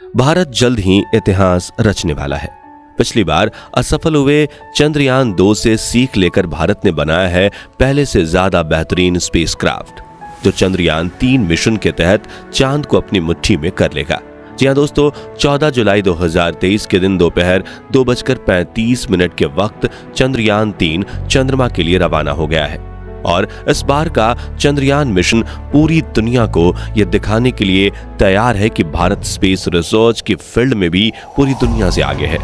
भारत जल्द ही इतिहास रचने वाला है। पिछली बार असफल हुए चंद्रयान 2 से सीख लेकर भारत ने बनाया है पहले से ज्यादा बेहतरीन स्पेसक्राफ्ट, जो चंद्रयान 3 मिशन के तहत चांद को अपनी मुट्ठी में कर लेगा। जी हां दोस्तों, 14 जुलाई 2023 के दिन दोपहर 2:35 के वक्त चंद्रयान 3 चंद्रमा के लिए रवाना हो गया है। और इस बार का चंद्रयान मिशन पूरी दुनिया को यह दिखाने के लिए तैयार है कि भारत स्पेस रिसर्च की फील्ड में भी पूरी दुनिया से आगे है।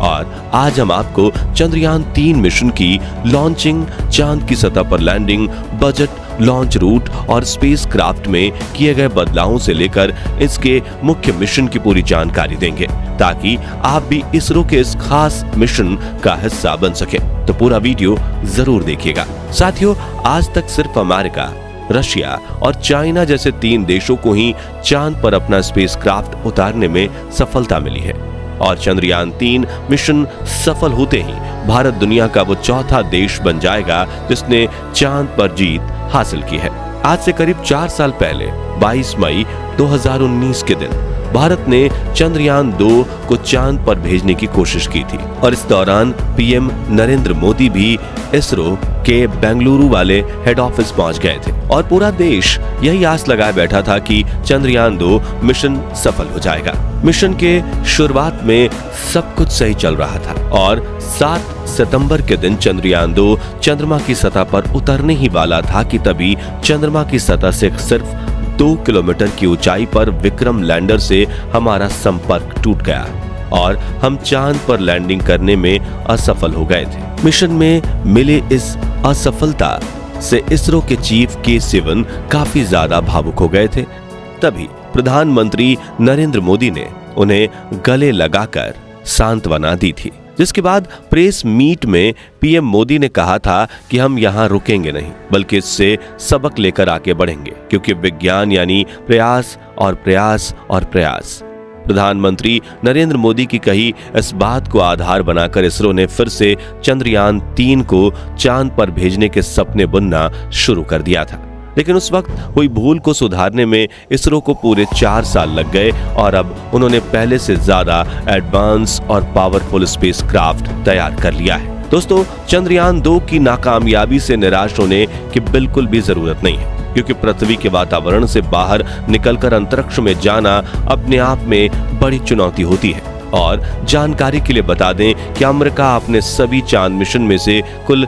और आज हम आपको चंद्रयान 3 मिशन की लॉन्चिंग, चांद की सतह पर लैंडिंग, बजट, लॉन्च रूट और स्पेस क्राफ्ट में किए गए बदलावों से लेकर इसके मुख्य मिशन की पूरी जानकारी देंगे, ताकि आप भी इसरो के इस खास मिशन का हिस्सा बन सके। तो पूरा वीडियो जरूर देखिएगा। साथियों, आज तक सिर्फ अमेरिका, रशिया और चाइना जैसे 3 देशों को ही चांद पर अपना स्पेस क्राफ्ट उतारने में सफलता मिली है। और चंद्रयान 3 मिशन सफल होते ही भारत दुनिया का वो चौथा देश बन जाएगा जिसने चांद पर जीत हासिल की है। आज से करीब 4 साल पहले 22 मई 2019 के दिन भारत ने चंद्रयान 2 को चांद पर भेजने की कोशिश की थी। और इस दौरान पीएम नरेंद्र मोदी भी इसरो के बेंगलुरु वाले हेड ऑफिस पहुंच गए थे। और पूरा देश यही आस लगाए बैठा था कि चंद्रयान 2 मिशन सफल हो जाएगा। मिशन के शुरुआत में सब कुछ सही चल रहा था और 7 सितंबर के दिन चंद्रयान 2 चंद्रमा की सतह पर उतरने ही वाला था कि तभी चंद्रमा की सतह से सिर्फ 2 किलोमीटर की ऊंचाई पर विक्रम लैंडर से हमारा संपर्क टूट गया और हम चांद पर लैंडिंग करने में असफल हो गए थे। मिशन में मिले इस असफलता से इसरो के चीफ के सिवन काफी ज्यादा भावुक हो गए थे। तभी प्रधानमंत्री नरेंद्र मोदी ने उन्हें गले लगाकर सांत्वना दी थी, जिसके बाद प्रेस मीट में पीएम मोदी ने कहा था कि हम यहाँ रुकेंगे नहीं, बल्कि इससे सबक लेकर आगे बढ़ेंगे, क्योंकि विज्ञान यानी प्रयास और प्रयास और प्रयास। प्रधानमंत्री नरेंद्र मोदी की कही इस बात को आधार बनाकर इसरो ने फिर से चंद्रयान 3 को चांद पर भेजने के सपने बुनना शुरू कर दिया था। लेकिन उस वक्त हुई भूल को सुधारने में इसरो को पूरे 4 साल लग गए और अब उन्होंने पहले से ज्यादा एडवांस और पावरफुल स्पेसक्राफ्ट तैयार कर लिया है। दोस्तों, चंद्रयान 2 की नाकामयाबी से निराश होने की बिल्कुल भी जरूरत नहीं है, क्योंकि पृथ्वी के वातावरण से बाहर निकलकर अंतरिक्ष में जाना अपने आप में बड़ी चुनौती होती है। और जानकारी के लिए बता दें कि अमेरिका अपने सभी चांद मिशन में से कुल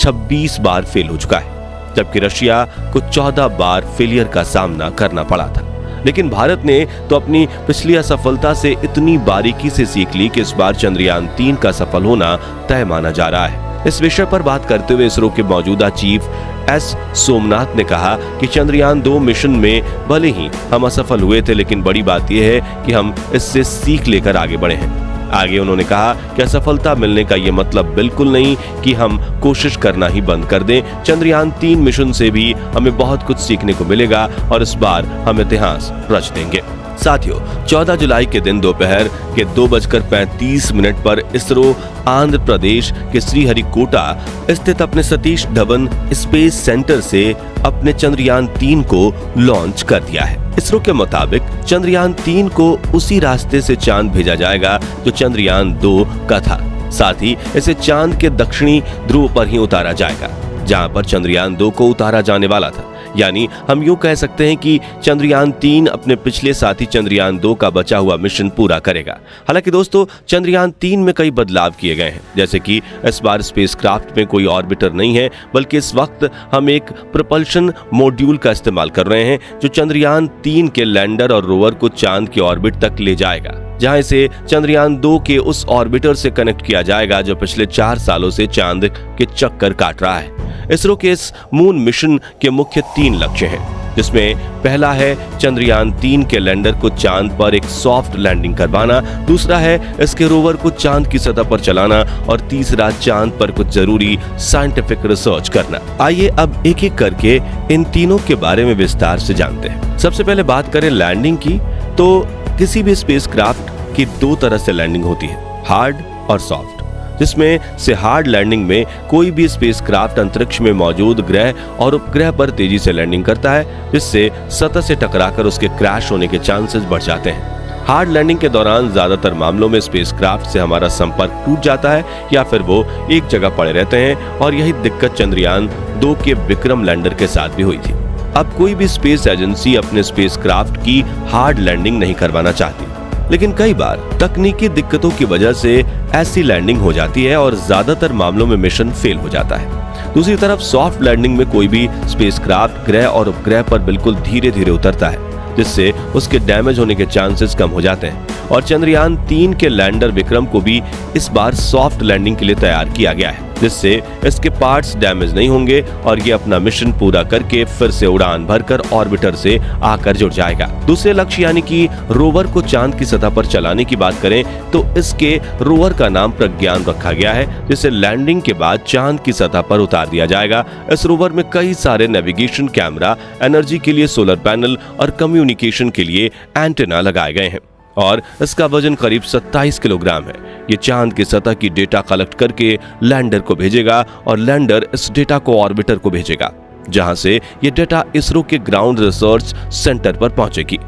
26 बार फेल हो चुका है, जबकि रशिया को 14 बार फेलियर का सामना करना पड़ा था। लेकिन भारत ने तो अपनी पिछली असफलता से इतनी बारीकी से सीख ली कि इस बार चंद्रयान 3 का सफल होना तय माना जा रहा है। इस विषय पर बात करते हुए इसरो के मौजूदा चीफ एस सोमनाथ ने कहा कि चंद्रयान 2 मिशन में भले ही हम असफल हुए थे, लेकिन बड़ी बात यह है कि हम इससे सीख लेकर आगे बढ़े हैं। आगे उन्होंने कहा कि असफलता मिलने का ये मतलब बिल्कुल नहीं कि हम कोशिश करना ही बंद कर दें। चंद्रयान 3 मिशन से भी हमें बहुत कुछ सीखने को मिलेगा और इस बार हम इतिहास रच देंगे। साथियों, 14 जुलाई के दिन दोपहर के 2:35 पर इसरो आंध्र प्रदेश के श्रीहरिकोटा स्थित अपने सतीश धवन स्पेस सेंटर से अपने चंद्रयान 3 को लॉन्च कर दिया है। इसरो के मुताबिक चंद्रयान 3 को उसी रास्ते से चांद भेजा जाएगा जो चंद्रयान 2 का था। साथ ही इसे चांद के दक्षिणी ध्रुव पर ही उतारा जाएगा, जहां पर चंद्रयान 2 को उतारा जाने वाला था। यानी हम यूं कह सकते हैं कि चंद्रयान 3 अपने पिछले साथी चंद्रयान 2 का बचा हुआ मिशन पूरा करेगा। हालांकि दोस्तों, चंद्रयान 3 में कई बदलाव किए गए हैं, जैसे कि इस बार स्पेसक्राफ्ट में कोई ऑर्बिटर नहीं है, बल्कि इस वक्त हम एक प्रोपल्शन मॉड्यूल का इस्तेमाल कर रहे हैं, जो चंद्रयान 3 के लैंडर और रोवर को चांद की ऑर्बिट तक ले जाएगा, जहां इसे चंद्रयान 2 के उस ऑर्बिटर से कनेक्ट किया जाएगा जो पिछले 4 सालों से चांद के चक्कर काट रहा है। इसरो के इस मून मिशन के मुख्य 3 लक्ष्य हैं, जिसमें पहला है चंद्रयान 3 के लैंडर को चांद पर एक सॉफ्ट लैंडिंग करवाना, दूसरा है इसके रोवर को चांद की सतह पर चलाना और तीसरा चांद पर कुछ जरूरी साइंटिफिक रिसर्च करना। आइए अब एक एक करके इन तीनों के बारे में विस्तार से जानते हैं। सबसे पहले बात करें लैंडिंग की, तो किसी भी स्पेसक्राफ्ट की 2 तरह से लैंडिंग होती है, हार्ड और सॉफ्ट। जिसमें से हार्ड लैंडिंग में कोई भी स्पेसक्राफ्ट अंतरिक्ष में मौजूद ग्रह और उपग्रह पर तेजी से लैंडिंग करता है, जिससे सतह से टकराकर उसके क्रैश होने के चांसेस बढ़ जाते हैं। हार्ड लैंडिंग के दौरान ज्यादातर मामलों में स्पेसक्राफ्ट से हमारा संपर्क टूट जाता है या फिर वो एक जगह पड़े रहते हैं, और यही दिक्कत चंद्रयान 2 के विक्रम लैंडर के साथ भी हुई थी। अब कोई भी स्पेस एजेंसी अपने स्पेसक्राफ्ट की हार्ड लैंडिंग नहीं करवाना चाहती, लेकिन कई बार तकनीकी दिक्कतों की वजह से ऐसी लैंडिंग हो जाती है और ज्यादातर मामलों में मिशन फेल हो जाता है। दूसरी तरफ सॉफ्ट लैंडिंग में कोई भी स्पेसक्राफ्ट ग्रह और उपग्रह पर बिल्कुल धीरे धीरे उतरता है, जिससे उसके डैमेज होने के चांसेस कम हो जाते हैं। और चंद्रयान 3 के लैंडर विक्रम को भी इस बार सॉफ्ट लैंडिंग के लिए तैयार किया गया है, जिससे इसके पार्ट्स डैमेज नहीं होंगे और ये अपना मिशन पूरा करके फिर से उड़ान भरकर ऑर्बिटर से आकर जुड़ जाएगा। दूसरे लक्ष्य यानी कि रोवर को चांद की सतह पर चलाने की बात करें तो इसके रोवर का नाम प्रज्ञान रखा गया है, जिसे लैंडिंग के बाद चांद की सतह पर उतार दिया जाएगा। इस रोवर में कई सारे नेविगेशन कैमरा, एनर्जी के लिए सोलर पैनल और कम्युनिकेशन के लिए एंटेना लगाए गए हैं और इसका वजन करीब 27 किलोग्राम है। ये चांद की सतह की डेटा कलेक्ट करके लैंडर को भेजेगा और लैंडर इस डेटा को ऑर्बिटर को भेजेगा, जहां से ये डेटा इसरो के ग्राउंड रिसर्च सेंटर पर पहुंचेगी।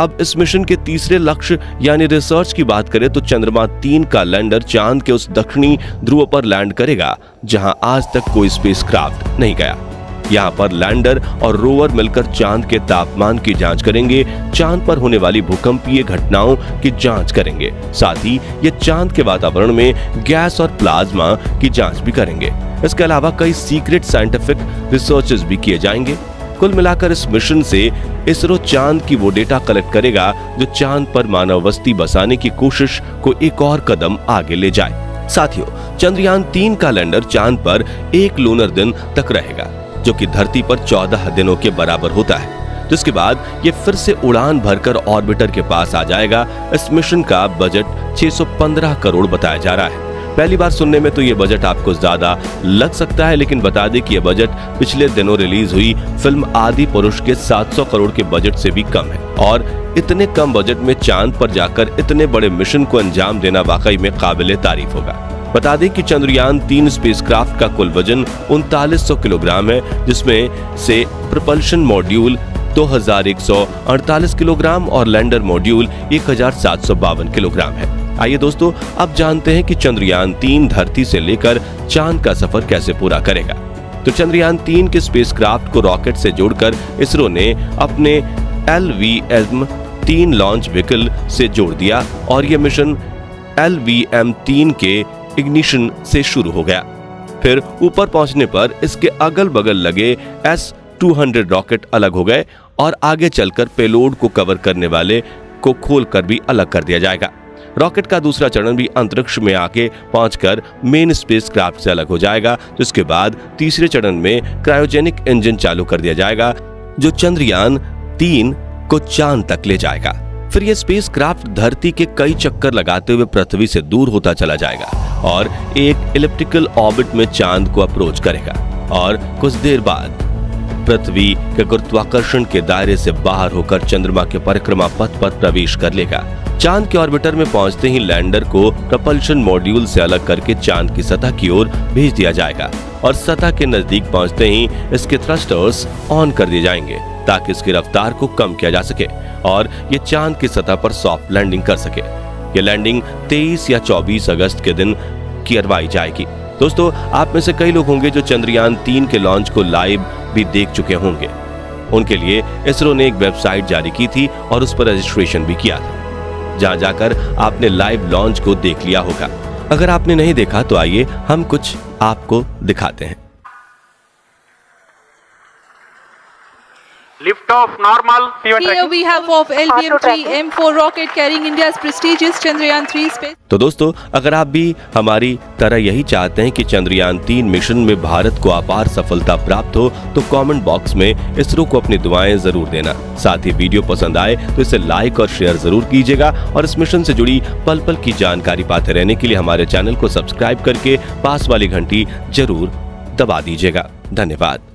अब इस मिशन के तीसरे लक्ष्य यानी रिसर्च की बात करें तो चंद्रमा 3 का लैंडर चांद के उस दक्षिणी ध्रुव पर लैंड करेगा जहां आज तक कोई स्पेसक्राफ्ट नहीं गया। यहाँ पर लैंडर और रोवर मिलकर चांद के तापमान की जांच करेंगे, चांद पर होने वाली भूकंपीय घटनाओं की जांच करेंगे, साथ ही ये चांद के वातावरण में गैस और प्लाज्मा की जांच भी करेंगे। इसके अलावा कई सीक्रेट साइंटिफिक रिसर्चेस भी किए जाएंगे। कुल मिलाकर इस मिशन से इसरो चांद की वो डेटा कलेक्ट करेगा जो चांद पर मानव बस्ती बसाने की कोशिश को एक और कदम आगे ले जाए। साथियों, चंद्रयान 3 का लैंडर चांद पर 1 लूनर दिन तक रहेगा, जो कि धरती पर 14 दिनों के बराबर होता है, जिसके बाद ये फिर से उड़ान भरकर ऑर्बिटर के पास आ जाएगा। इस मिशन का बजट 615 करोड़ बताया जा रहा है। पहली बार सुनने में तो ये बजट आपको ज्यादा लग सकता है, लेकिन बता दें कि ये बजट पिछले दिनों रिलीज हुई फिल्म आदि पुरुष के 700 करोड़ के बजट से भी कम है। और इतने कम बजट में चांद पर जाकर इतने बड़े मिशन को अंजाम देना वाकई में काबिले तारीफ होगा। बता दें कि चंद्रयान 3 स्पेसक्राफ्ट का कुल वजन 3900 किलोग्राम है, जिसमें से प्रपल्शन मॉड्यूल 2148 किलोग्राम और लैंडर मॉड्यूल 1752 किलोग्राम है। आइए दोस्तों, अब जानते हैं कि चंद्रयान 3 धरती से लेकर चांद का सफर कैसे पूरा करेगा। तो चंद्रयान 3 के स्पेसक्राफ्ट को रॉकेट से जोड़कर इसरो ने अपने LVM-3 लॉन्च व्हीकल से जोड़ दिया और यह मिशन LVM-3 के इग्निशन से शुरू हो गया। फिर ऊपर पहुंचने पर इसके अगल बगल लगे S-200 रॉकेट अलग हो गए और आगे चलकर पेलोड को कवर करने वाले को खोलकर भी अलग कर दिया जाएगा। रॉकेट का दूसरा चरण भी अंतरिक्ष में आके पहुंचकर मेन स्पेसक्राफ्ट से अलग हो जाएगा, जिसके बाद तीसरे चरण में क्रायोजेनिक इंजन चालू कर दिया जाएगा जो चंद्रयान 3 को चांद तक ले जाएगा। फिर यह स्पेसक्राफ्ट धरती के कई चक्कर लगाते हुए पृथ्वी से दूर होता चला जाएगा और एक इलिप्टिकल ऑर्बिट में चांद को अप्रोच करेगा और कुछ देर बाद पृथ्वी के गुरुत्वाकर्षण के दायरे से बाहर होकर चंद्रमा के परिक्रमा पथ पर प्रवेश कर लेगा। चांद के ऑर्बिटर में पहुंचते ही लैंडर को प्रपल्शन मॉड्यूल से अलग करके चांद की सतह की ओर भेज दिया जाएगा और सतह के नजदीक पहुंचते ही इसके थ्रस्टर्स ऑन कर दिए जाएंगे ताकि इसकी रफ्तार को कम किया जा सके और ये चांद की सतह पर सॉफ्ट लैंडिंग कर सके। ये लैंडिंग 23 या 24 अगस्त के दिन करवाई जाएगी। दोस्तों, आप में से कई लोग होंगे जो चंद्रयान 3 के लॉन्च को लाइव भी देख चुके होंगे। उनके लिए इसरो ने एक वेबसाइट जारी की थी और उस पर रजिस्ट्रेशन भी किया था, जहां जाकर आपने लाइव लॉन्च को देख लिया होगा। अगर आपने नहीं देखा तो आइए हम कुछ आपको दिखाते हैं। Lift off normal. Here we have of LVM-3 M4 rocket carrying India's prestigious Chandrayaan 3 space. तो दोस्तों, अगर आप भी हमारी तरह यही चाहते हैं कि चंद्रयान 3 मिशन में भारत को अपार सफलता प्राप्त हो तो कमेंट बॉक्स में इसरो को अपनी दुआएं जरूर देना। साथ ही वीडियो पसंद आए तो इसे लाइक और शेयर जरूर कीजिएगा और इस मिशन से जुड़ी पल पल की जानकारी पाते रहने के लिए हमारे चैनल को सब्सक्राइब करके पास वाली घंटी जरूर दबा दीजिएगा। धन्यवाद।